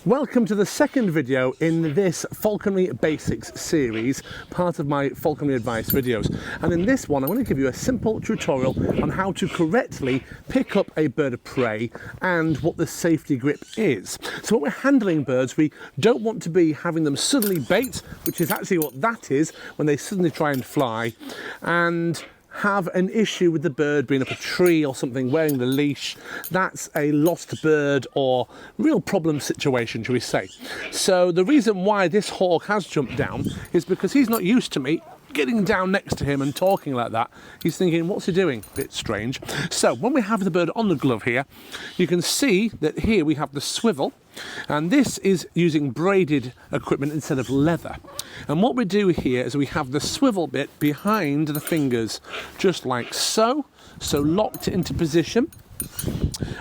Welcome to the second video in this Falconry Basics series, part of my Falconry Advice videos. And in this one, I want to give you a simple tutorial on how to correctly pick up a bird of prey and what the safety grip is. So when we're handling birds, we don't want to be having them suddenly bait, which is actually what that is, when they suddenly try and fly, and have an issue with the bird being up a tree or something, wearing the leash. That's a lost bird or real problem situation, shall we say. So the reason why this hawk has jumped down is because he's not used to me getting down next to him and talking like that. He's thinking, what's he doing? Bit strange. So when we have the bird on the glove here, you can see that here we have the swivel, and this is using braided equipment instead of leather. And what we do here is we have the swivel bit behind the fingers, just like so, locked into position.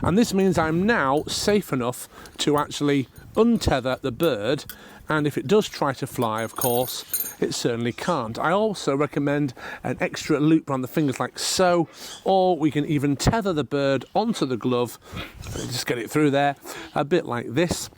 And this means I'm now safe enough to actually untether the bird, and if it does try to fly, of course, it certainly can't. I also recommend an extra loop around the fingers like so, or we can even tether the bird onto the glove, just get it through there, a bit like this.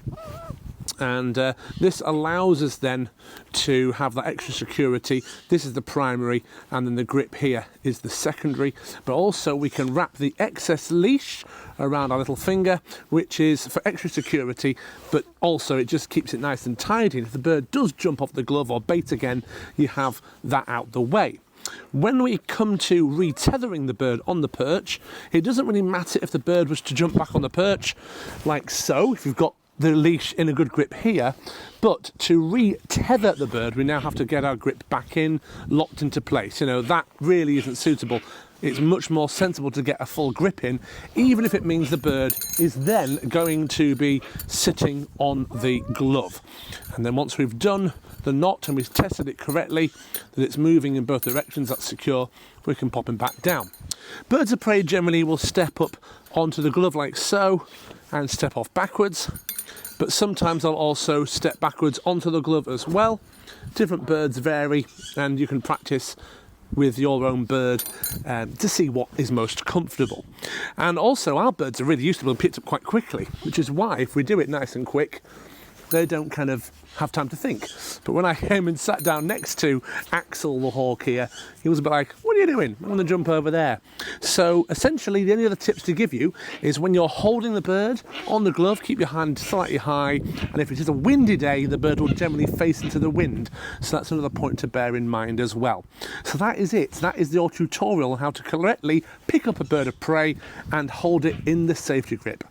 And this allows us then to have that extra security. This is the primary, and then the grip here is the secondary. But also we can wrap the excess leash around our little finger, which is for extra security, but also it just keeps it nice and tidy. And if the bird does jump off the glove or bait again, you have that out the way. When we come to retethering the bird on the perch, it doesn't really matter if the bird was to jump back on the perch like so, if you've got the leash in a good grip here, but to re-tether the bird, we now have to get our grip back in, locked into place. You know, that really isn't suitable. It's much more sensible to get a full grip in, even if it means the bird is then going to be sitting on the glove. And then once we've done the knot and we've tested it correctly, that it's moving in both directions, that's secure, we can pop him back down. Birds of prey generally will step up onto the glove like so and step off backwards, but sometimes they'll also step backwards onto the glove as well. Different birds vary, and you can practice with your own bird to see what is most comfortable. And also our birds are really used to being picked up quite quickly, which is why if we do it nice and quick, they don't kind of have time to think. But when I came and sat down next to Axel the hawk here, he was a bit like, what are you doing? I'm going to jump over there. So essentially the only other tips to give you is when you're holding the bird on the glove, keep your hand slightly high, and if it is a windy day, the bird will generally face into the wind. So that's another point to bear in mind as well. So that is it. That is your tutorial on how to correctly pick up a bird of prey and hold it in the safety grip.